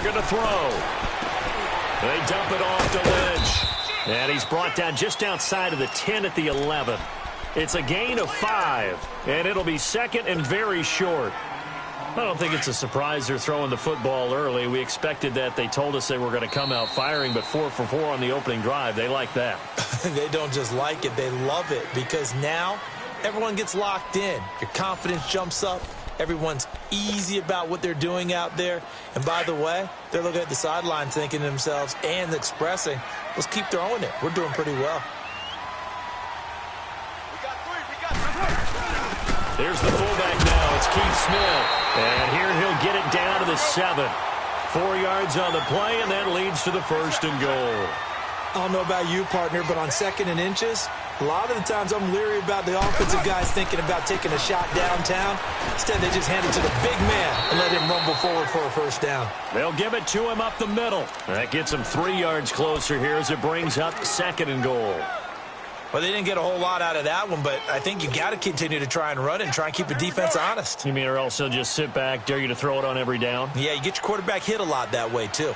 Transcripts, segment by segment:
Roethlisberger to throw. They dump it off to Lynch. And he's brought down just outside of the 10 at the 11. It's a gain of 5, and it'll be second and very short. I don't think it's a surprise they're throwing the football early. We expected that. They told us they were going to come out firing, but 4 for 4 on the opening drive. They like that. They don't just like it. They love it because now everyone gets locked in. Your confidence jumps up. Everyone's easy about what they're doing out there. And by the way, they're looking at the sideline thinking to themselves and expressing, let's keep throwing it. We're doing pretty well. Here's the fullback now. It's Keith Smith. And here he'll get it down to the 7. 4 yards on the play, and that leads to the first and goal. I don't know about you, partner, but on 2nd and inches, a lot of the times I'm leery about the offensive guys thinking about taking a shot downtown. Instead, they just hand it to the big man and let him rumble forward for a first down. They'll give it to him up the middle. That gets him 3 yards closer here as it brings up 2nd and goal. Well, they didn't get a whole lot out of that one, but I think you got to continue to try and run and try and keep the defense honest. You mean or else they'll just sit back, dare you to throw it on every down? Yeah, you get your quarterback hit a lot that way, too.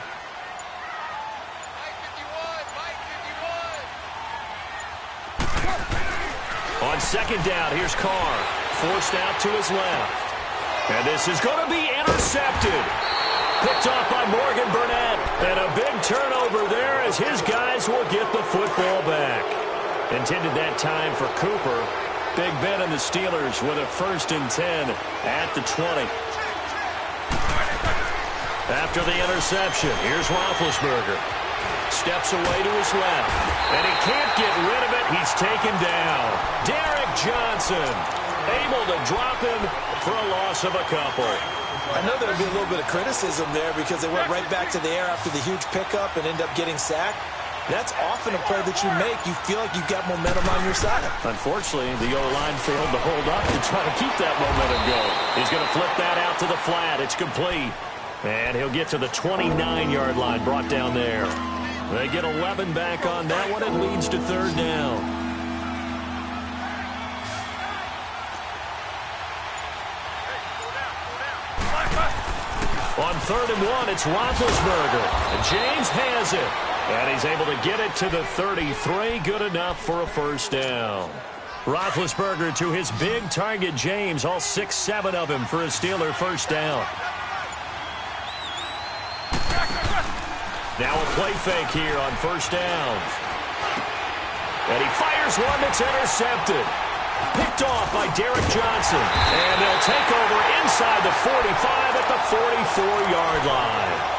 On 2nd down, here's Carr. Forced out to his left. And this is going to be intercepted. Picked off by Morgan Burnett. And a big turnover there as his guys will get the football back. Intended that time for Cooper. Big Ben and the Steelers with a 1st and 10 at the 20. After the interception, here's Roethlisberger. Steps away to his left. And he can't get rid of it. He's taken down. Derek Johnson able to drop him for a loss of a couple. I know there'll be a little bit of criticism there because they went right back to the air after the huge pickup and end up getting sacked. That's often a play that you make. You feel like you've got momentum on your side. Unfortunately, the O-line failed to hold up to try to keep that momentum going. He's going to flip that out to the flat. It's complete. And he'll get to the 29-yard line, brought down there. They get 11 back on that one. It leads to 3rd down. On 3rd and 1, it's Roethlisberger. And James has it. And he's able to get it to the 33. Good enough for a first down. Roethlisberger to his big target, James. All 6-7 of him for a Steeler first down. Now a play fake here on 1st down. And he fires one that's intercepted. Picked off by Derek Johnson. And they'll take over inside the 45 at the 44-yard line.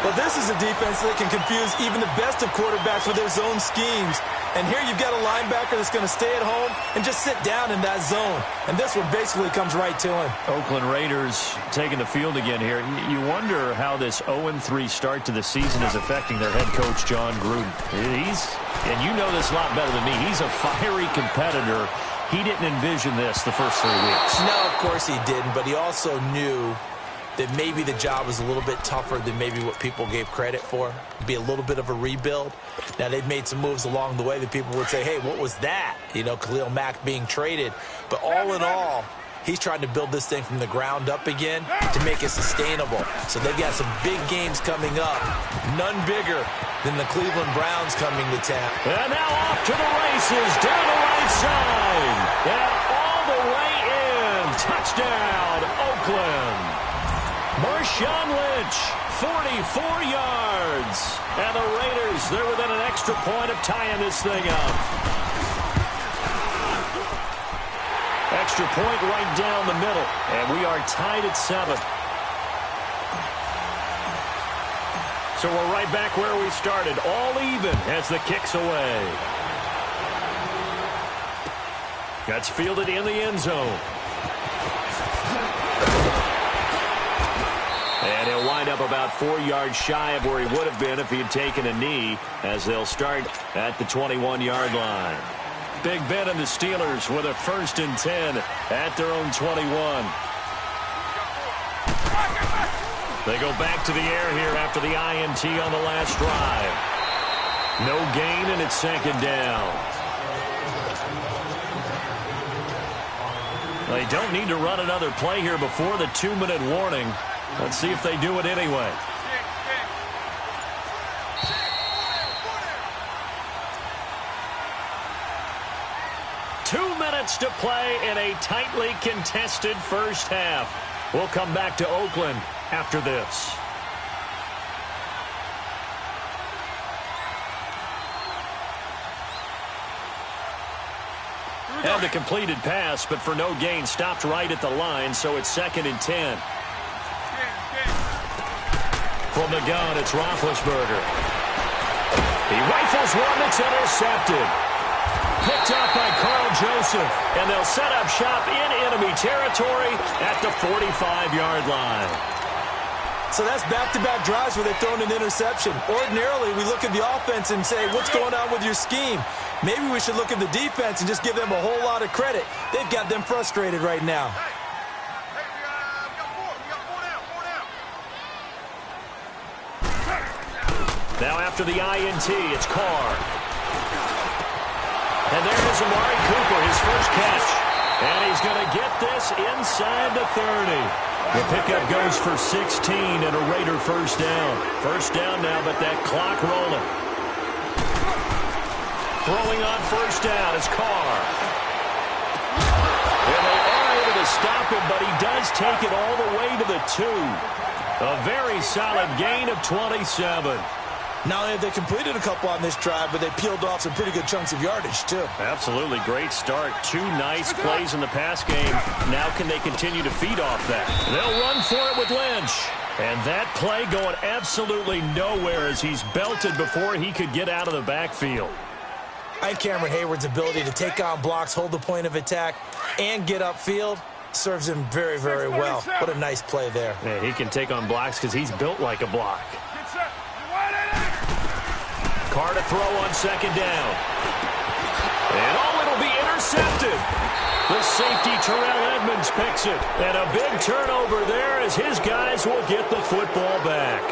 Well, this is a defense that can confuse even the best of quarterbacks with their zone schemes. And here you've got a linebacker that's going to stay at home and just sit down in that zone. And this one basically comes right to him. Oakland Raiders taking the field again here. You wonder how this 0-3 start to the season is affecting their head coach, John Gruden. And you know this a lot better than me, he's a fiery competitor. He didn't envision this the first 3 weeks. No, of course he didn't, but he also knew that maybe the job was a little bit tougher than maybe what people gave credit for. It'd be a little bit of a rebuild. Now, they've made some moves along the way that people would say, hey, what was that? You know, Khalil Mack being traded. But all in all, he's trying to build this thing from the ground up again to make it sustainable. So they've got some big games coming up. None bigger than the Cleveland Browns coming to town. And now off to the races, down the right side. And all the way in. Touchdown, Oakland. Marshawn Lynch, 44 yards. And the Raiders, they're within an extra point of tying this thing up. Extra point right down the middle. And we are tied at 7. So we're right back where we started. All even as the kick's away. That's fielded in the end zone. And he'll wind up about 4 yards shy of where he would have been if he had taken a knee, as they'll start at the 21-yard line. Big Ben and the Steelers with a 1st and 10 at their own 21. They go back to the air here after the INT on the last drive. No gain, and it's 2nd down. They don't need to run another play here before the 2-minute warning. Let's see if they do it anyway. Minutes to play in a tightly contested first half. We'll come back to Oakland after this. And the completed pass, but for no gain, stopped right at the line, so it's 2nd and 10. From the gun, it's Roethlisberger. He rifles one that's intercepted. Picked up by Carl Joseph, and they'll set up shop in enemy territory at the 45-yard line. So that's back-to-back drives where they've thrown an interception. Ordinarily, we look at the offense and say, what's going on with your scheme? Maybe we should look at the defense and just give them a whole lot of credit. They've got them frustrated right now. Now after the INT, it's Carr. And there is Amari Cooper, his first catch. And he's going to get this inside the 30. The pickup goes for 16 and a Raider first down. First down now, but that clock rolling. Throwing on first down is Carr. And they are able to stop him, but he does take it all the way to the 2. A very solid gain of 27. Not only have they completed a couple on this drive, but they peeled off some pretty good chunks of yardage, too. Absolutely. Great start. 2 nice plays in the pass game. Now can they continue to feed off that? They'll run for it with Lynch. And that play going absolutely nowhere as he's belted before he could get out of the backfield. I think Cameron Hayward's ability to take on blocks, hold the point of attack, and get upfield serves him very, very well. What a nice play there. Yeah, he can take on blocks because he's built like a block. Carr to throw on second down. And it'll be intercepted. The safety, Terrell Edmonds, picks it. And a big turnover there as his guys will get the football back.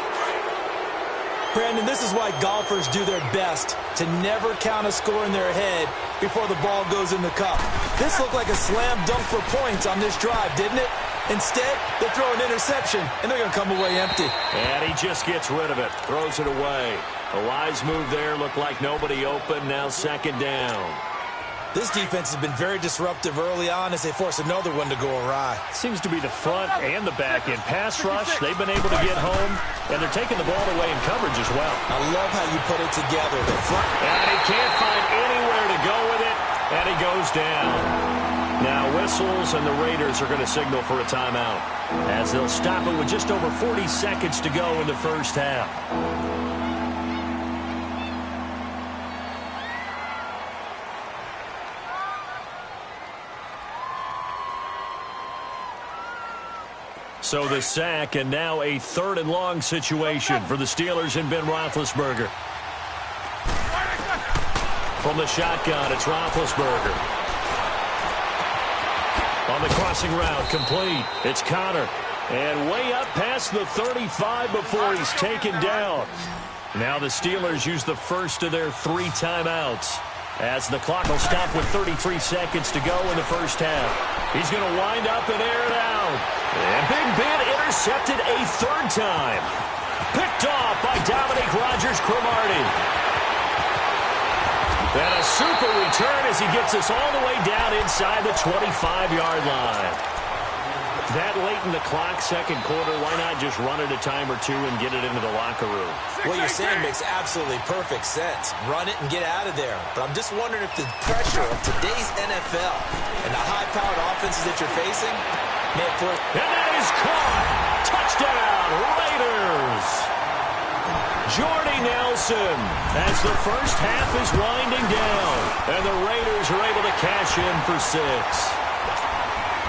Brandon, this is why golfers do their best to never count a score in their head before the ball goes in the cup. This looked like a slam dunk for points on this drive, didn't it? Instead, they throw an interception, and they're going to come away empty. And he just gets rid of it, throws it away. A wise move there, looked like nobody open, now second down. This defense has been very disruptive early on as they force another one to go awry. Seems to be the front and the back end. Pass rush, they've been able to get home, and they're taking the ball away in coverage as well. I love how you put it together. The front. And he can't find anywhere to go with it, and he goes down. Now whistles, and the Raiders are going to signal for a timeout as they'll stop it with just over 40 seconds to go in the first half. So the sack, and now a 3rd and long situation for the Steelers and Ben Roethlisberger. From the shotgun, it's Roethlisberger. On the crossing route, complete. It's Connor. And way up past the 35 before he's taken down. Now the Steelers use the first of their 3 timeouts as the clock will stop with 33 seconds to go in the first half. He's going to wind up and air it out. And Big Ben intercepted a 3rd time. Picked off by Dominique Rodgers-Cromartie. And a super return as he gets us all the way down inside the 25-yard line. That late in the clock, second quarter, why not just run it a time or 2 and get it into the locker room? What you're saying makes absolutely perfect sense. Run it and get out of there. But I'm just wondering if the pressure of today's NFL and the high-powered offenses that you're facing may have forced. And that is caught. Touchdown, Raiders. Jordy Nelson as the first half is winding down. And the Raiders are able to cash in for 6.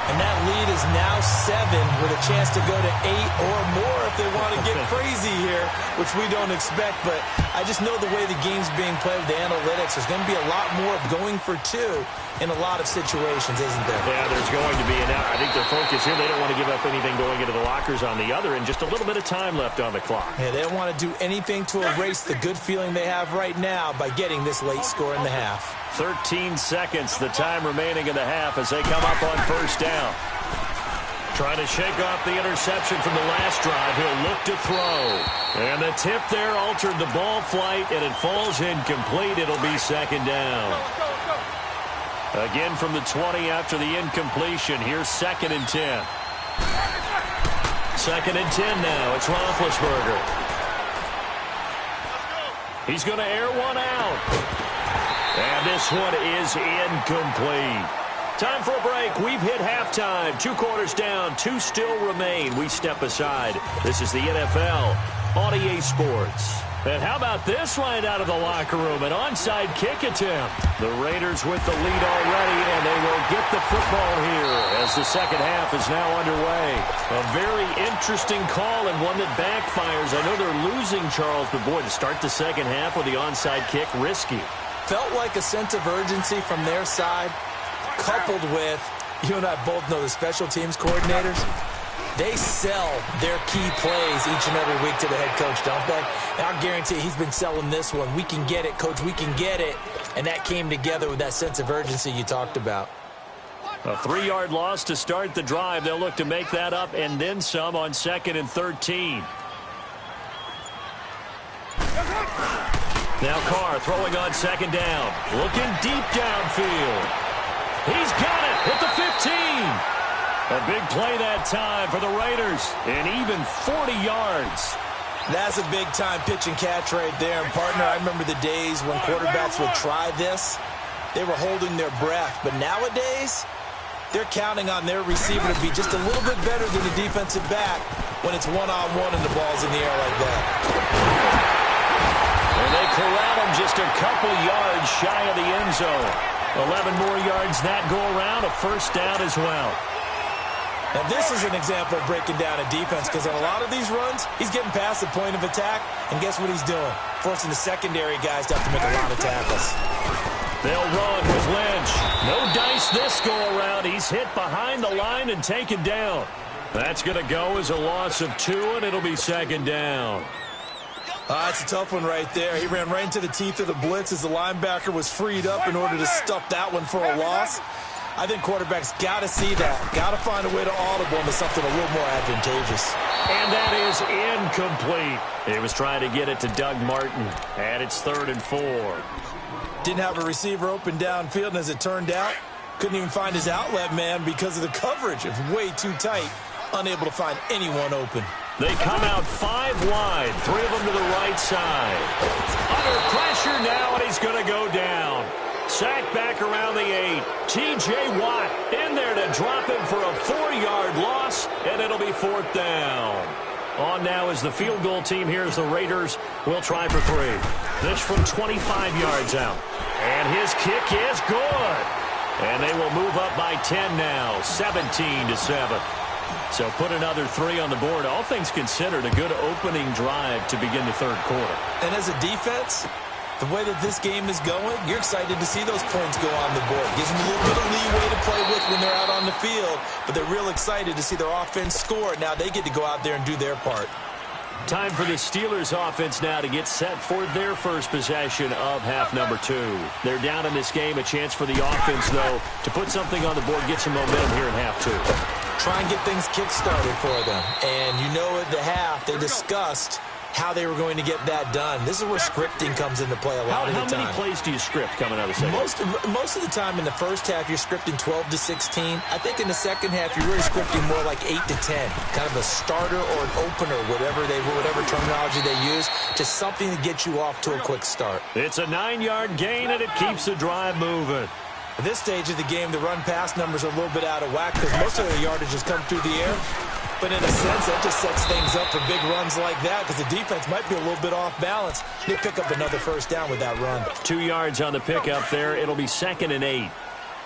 And that lead is now 7 with a chance to go to 8 or more if they want to get crazy here, which we don't expect. But I just know the way the game's being played with the analytics, there's going to be a lot more of going for 2 in a lot of situations, isn't there? Yeah, there's going to be. And I think their focus here, they don't want to give up anything going into the lockers on the other, and just a little bit of time left on the clock. Yeah, they don't want to do anything to erase the good feeling they have right now by getting this late score in the half. 13 seconds, the time remaining in the half as they come up on first down. Trying to shake off the interception from the last drive. He'll look to throw. And the tip there altered the ball flight, and it falls incomplete. It'll be second down. Again from the 20 after the incompletion. Here's 2nd and 10. 2nd and 10 now. It's Roethlisberger. He's going to air one out. And this one is incomplete. Time for a break. We've hit halftime. 2 quarters down. 2 still remain. We step aside. This is the NFL on EA Sports. And how about this right out of the locker room? An onside kick attempt. The Raiders with the lead already, and they will get the football here as the second half is now underway. A very interesting call and one that backfires. I know they're losing, Charles, but boy, to start the second half with the onside kick, risky. Felt like a sense of urgency from their side, coupled with, you and I both know the special teams coordinators, they sell their key plays each and every week to the head coach, don't they? And I guarantee he's been selling this one. We can get it, coach, we can get it. And that came together with that sense of urgency you talked about. A 3-yard loss to start the drive. They'll look to make that up and then some on 2nd and 13. Now Carr throwing on 2nd down. Looking deep downfield. He's got it at the 15. A big play that time for the Raiders. And even 40 yards. That's a big-time pitch and catch right there. And, partner, I remember the days when quarterbacks would try this. They were holding their breath. But nowadays, they're counting on their receiver to be just a little bit better than the defensive back when it's one-on-one and the ball's in the air like that. And they corral him just a couple yards shy of the end zone. 11 more yards that go around. A first down as well. Now, this is an example of breaking down a defense because on a lot of these runs, he's getting past the point of attack, and guess what he's doing? Forcing the secondary guys to have to make a lot of tackles. They'll run with Lynch. No dice this go-around. He's hit behind the line and taken down. That's going to go as a loss of 2, and it'll be second down. That's a tough one right there. He ran right into the teeth of the blitz as the linebacker was freed up in order to stuff that one for a loss. I think quarterbacks got to see that. Got to find a way to audible into something a little more advantageous. And that is incomplete. He was trying to get it to Doug Martin. And it's 3rd and 4. Didn't have a receiver open downfield, and as it turned out, couldn't even find his outlet man because of the coverage. It was way too tight. Unable to find anyone open. They come out 5 wide. 3 of them to the right side. Under pressure now, and he's going to go down. Sacked back around the 8. T.J. Watt in there to drop him for a 4-yard loss, and it'll be 4th down. On now is the field goal team. Here's the Raiders. We'll try for 3. This from 25 yards out. And his kick is good. And they will move up by 10 now, 17-7. So put another 3 on the board. All things considered, a good opening drive to begin the 3rd quarter. And as a defense, the way that this game is going, you're excited to see those points go on the board. Gives them a little bit of leeway to play with when they're out on the field, but they're real excited to see their offense score. Now they get to go out there and do their part. Time for the Steelers offense now to get set for their first possession of half number 2. They're down in this game. A chance for the offense, though, to put something on the board, get some momentum here in half 2. Try and get things kick-started for them. And you know at the half, they discussed how they were going to get that done. This is where scripting comes into play a lot of the time. How many plays do you script coming out of the second? Most of the time in the first half, you're scripting 12 to 16. I think in the second half, you're really scripting more like 8 to 10. Kind of a starter or an opener, whatever terminology they use, just something to get you off to a quick start. It's a 9-yard gain, and it keeps the drive moving. At this stage of the game, the run-pass numbers are a little bit out of whack because most of the yardage has come through the air. But in a sense, that just sets things up for big runs like that because the defense might be a little bit off balance. They pick up another first down with that run. 2 yards on the pickup there. It'll be 2nd and 8.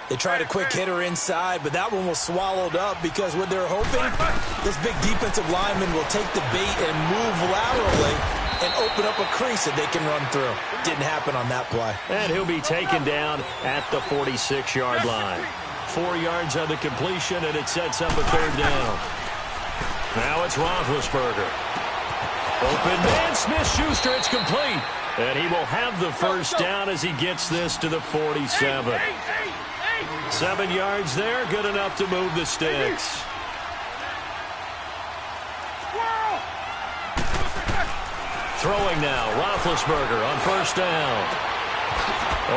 They tried a quick hitter inside, but that one was swallowed up because what they're hoping, this big defensive lineman will take the bait and move laterally and open up a crease that they can run through. Didn't happen on that play. And he'll be taken down at the 46-yard line. 4 yards on the completion, and it sets up a 3rd down. Now it's Roethlisberger. Open man, Smith-Schuster, it's complete. And he will have the first down as he gets this to the 47. 7 yards there, good enough to move the sticks. Throwing now, Roethlisberger on first down.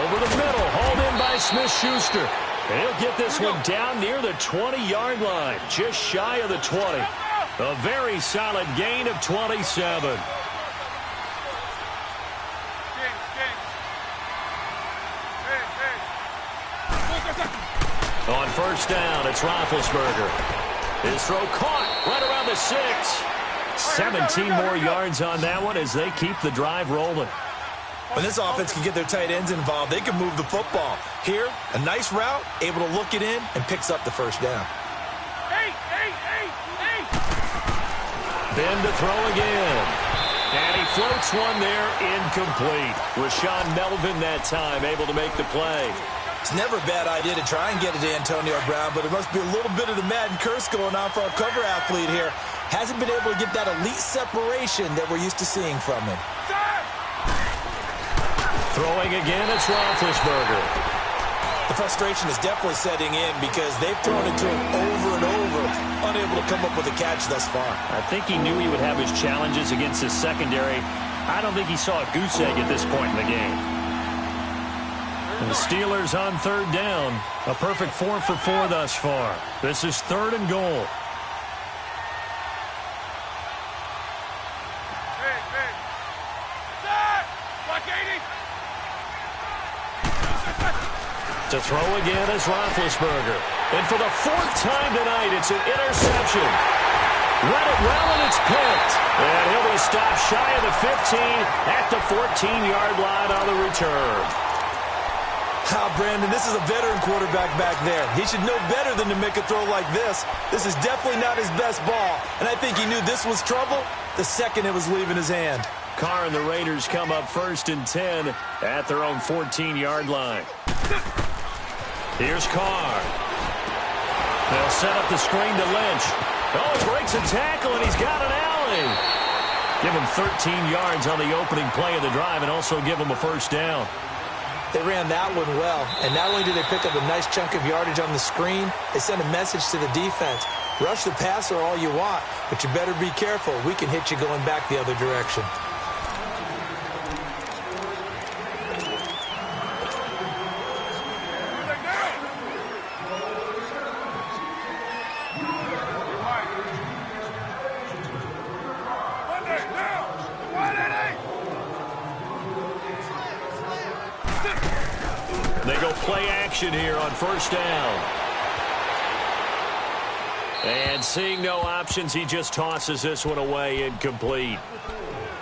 Over the middle, hauled in by Smith-Schuster. And he'll get this one down near the 20-yard line, just shy of the 20. A very solid gain of 27. On first down, it's Roethlisberger. His throw caught right around the 6. 17 more yards on that one as they keep the drive rolling. When this offense can get their tight ends involved, they can move the football. Here, a nice route, able to look it in, and picks up the first down. Ben to throw again. And he floats one there, incomplete. Rashaan Melvin that time, able to make the play. It's never a bad idea to try and get it to Antonio Brown, but there must be a little bit of the Madden curse going on for our cover athlete here. Hasn't been able to get that elite separation that we're used to seeing from him. Throwing again, it's Roethlisberger. The frustration is definitely setting in because they've thrown it to him over and over, unable to come up with a catch thus far. I think he knew he would have his challenges against his secondary. I don't think he saw a goose egg at this point in the game. And the Steelers on third down. A perfect 4 for 4 thus far. This is 3rd and goal. To throw again is Roethlisberger. And for the 4th time tonight, it's an interception. Read it well, and it's picked. And he'll be stopped shy of the 15 at the 14-yard line on the return. Brandon, this is a veteran quarterback back there. He should know better than to make a throw like this. This is definitely not his best ball, and I think he knew this was trouble the second it was leaving his hand. Carr and the Raiders come up 1st and 10 at their own 14-yard line. Here's Carr. They'll set up the screen to Lynch. Oh, he breaks a tackle, and he's got an alley. Give him 13 yards on the opening play of the drive and also give him a first down. They ran that one well, and not only did they pick up a nice chunk of yardage on the screen, they sent a message to the defense. Rush the passer all you want, but you better be careful. We can hit you going back the other direction. They go play action here on first down. And seeing no options, he just tosses this one away, incomplete.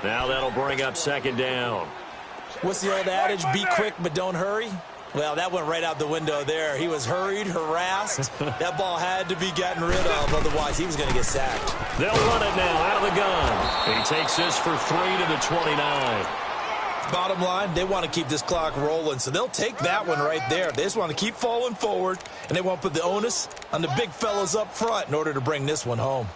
Now that'll bring up 2nd down. What's the old adage, be quick but don't hurry? Well, that went right out the window there. He was hurried, harassed. That ball had to be gotten rid of, otherwise he was going to get sacked. They'll run it now out of the gun. He takes this for 3 to the 29. Bottom line, they want to keep this clock rolling, so they'll take that one right there. They just want to keep falling forward, and they want to put the onus on the big fellas up front in order to bring this one home.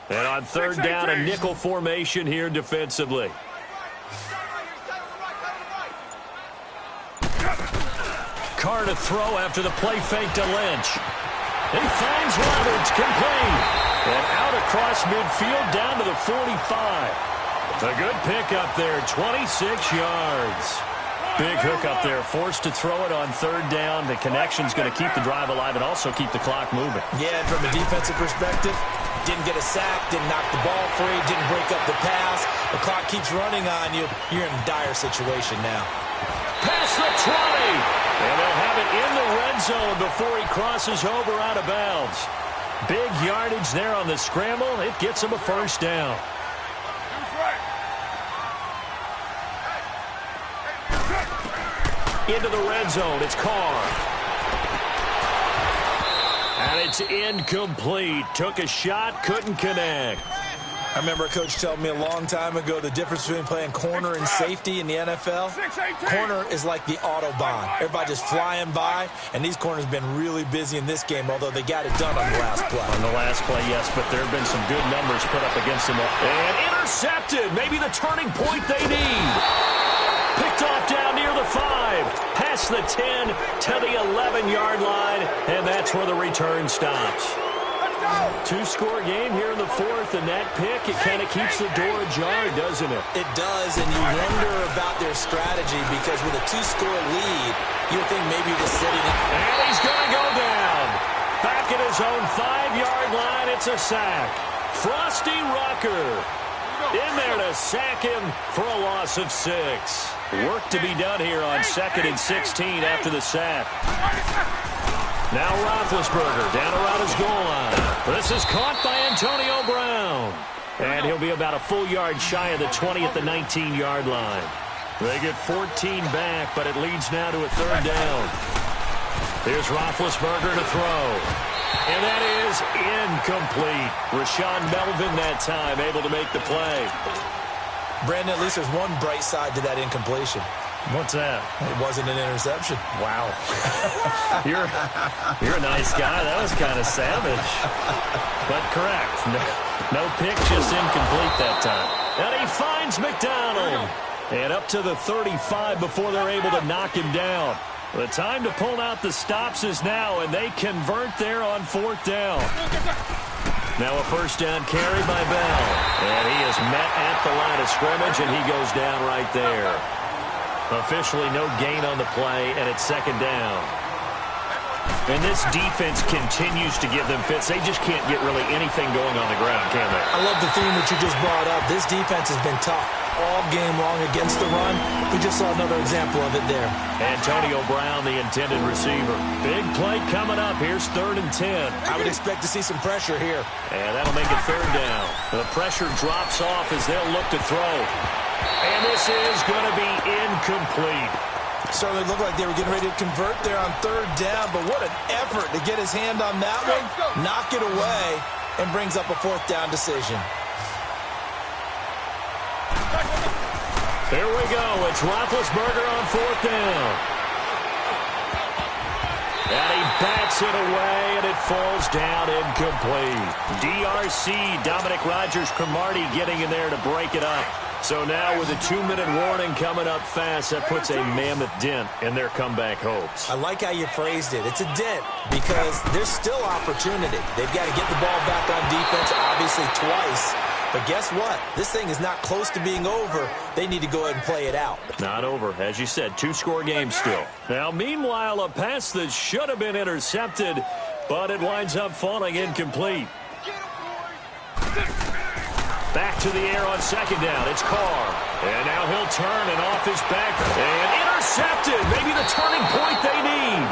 And on 3rd down, a nickel formation here defensively. Carr to throw after the play fake to Lynch. He finds Roberts, complete. And out across midfield down to the 45. A good pickup there, 26 yards. Big hook up there, forced to throw it on 3rd down. The connection's going to keep the drive alive and also keep the clock moving. Yeah, and from a defensive perspective, didn't get a sack, didn't knock the ball free, didn't break up the pass. The clock keeps running on you. You're in a dire situation now. Past the 20. And they'll have it in the red zone before he crosses over out of bounds. Big yardage there on the scramble. It gets him a first down. Into the red zone. It's Carr. And it's incomplete. Took a shot, couldn't connect. I remember a coach telling me a long time ago the difference between playing corner and safety in the NFL. Corner is like the Autobahn. Everybody just flying by, and these corners have been really busy in this game, although they got it done on the last play. On the last play, yes, but there have been some good numbers put up against them. And intercepted. Maybe the turning point they need. Picked off down near the 5. Past the 10 to the 11-yard line, and that's where the return stops. Two-score game here in the fourth, and that pick, it kind of keeps the door ajar, doesn't it? It does, and you wonder about their strategy because with a two-score lead, you would think maybe just sitting up. And he's going to go down. Back at his own 5-yard line, it's a sack. Frosty Rucker in there to sack him for a loss of 6. Work to be done here on 2nd and 16 after the sack. Now Roethlisberger down around his goal line. This is caught by Antonio Brown. And he'll be about a full yard shy of the 20 at the 19-yard line. They get 14 back, but it leads now to a 3rd down. Here's Roethlisberger to throw. And that is incomplete. Rashawn Melvin that time able to make the play. Brandon, at least there's one bright side to that incompletion. What's that? It wasn't an interception. Wow. You're a nice guy. That was kind of savage. But correct. No pick, just incomplete that time. And he finds McDonald. And up to the 35 before they're able to knock him down. The time to pull out the stops is now, and they convert there on 4th down. Now a 1st down carry by Bell. And he is met at the line of scrimmage, and he goes down right there. Officially no gain on the play, and it's 2nd down. And this defense continues to give them fits. They just can't get really anything going on the ground, can they? I love the theme that you just brought up. This defense has been tough all game long against the run. We just saw another example of it there. Antonio Brown, the intended receiver. Big play coming up. Here's 3rd and 10. I would expect to see some pressure here. And that'll make it 3rd down. The pressure drops off as they'll look to throw. And this is going to be incomplete. Certainly looked like they were getting ready to convert there on 3rd down, but what an effort to get his hand on that one, knock it away, and brings up a 4th down decision. Here we go. It's Roethlisberger on 4th down. And he bats it away, and it falls down incomplete. DRC, Dominic Rodgers-Cromartie getting in there to break it up. So now with a 2-minute warning coming up fast, that puts a mammoth dent in their comeback hopes. I like how you phrased it. It's a dent because there's still opportunity. They've got to get the ball back on defense, obviously twice. But guess what? This thing is not close to being over. They need to go ahead and play it out. Not over. As you said, 2-score game still. Now, meanwhile, a pass that should have been intercepted, but it winds up falling incomplete. Back to the air on 2nd down. It's Carr. And now he'll turn and off his back. And intercepted. Maybe the turning point they need.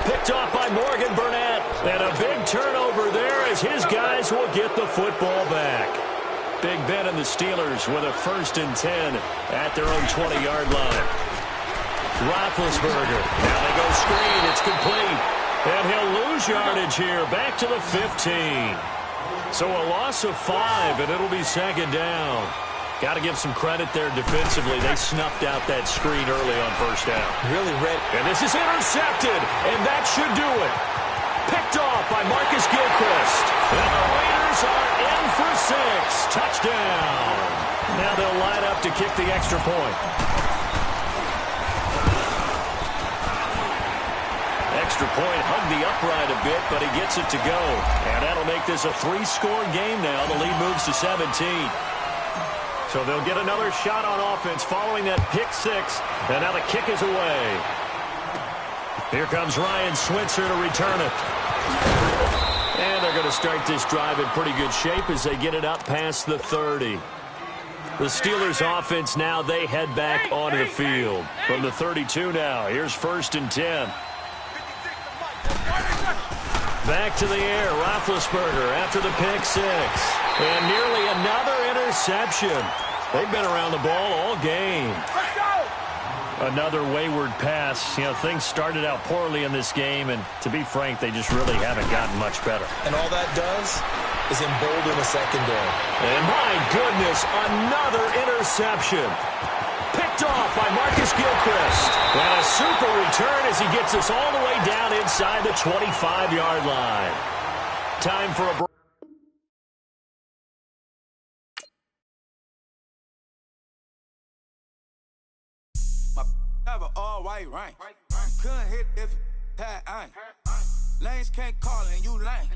Picked off by Morgan Burnett. And a big turnover there as his guys will get the football back. Big Ben and the Steelers with a 1st and 10 at their own 20-yard line. Roethlisberger. Now they go screen. It's complete. And he'll lose yardage here. Back to the 15. So a loss of 5, and it'll be 2nd down. Got to give some credit there defensively. They snuffed out that screen early on 1st down. Really read. And this is intercepted, and that should do it. Picked off by Marcus Gilchrist. And the Raiders are in for 6. Touchdown. Now they'll line up to kick the extra point. Extra point hugged the upright a bit, but he gets it to go. And that'll make this a 3-score game now. The lead moves to 17. So they'll get another shot on offense following that pick 6. And now the kick is away. Here comes Ryan Switzer to return it. And they're going to start this drive in pretty good shape as they get it up past the 30. The Steelers offense now, they head back onto the field. From the 32 now, here's 1st and 10. Back to the air, Roethlisberger after the pick 6. And nearly another interception. They've been around the ball all game. Another wayward pass. You know, things started out poorly in this game, and to be frank, they just really haven't gotten much better. And all that does is embolden the secondary. And my goodness, another interception. Picked off by Marcus Gilchrist. And a super return as he gets us all the way down inside the 25-yard line. Time for a break. Have an all-white rank. Couldn't hit if had ain't. Lanes can't call and you lame.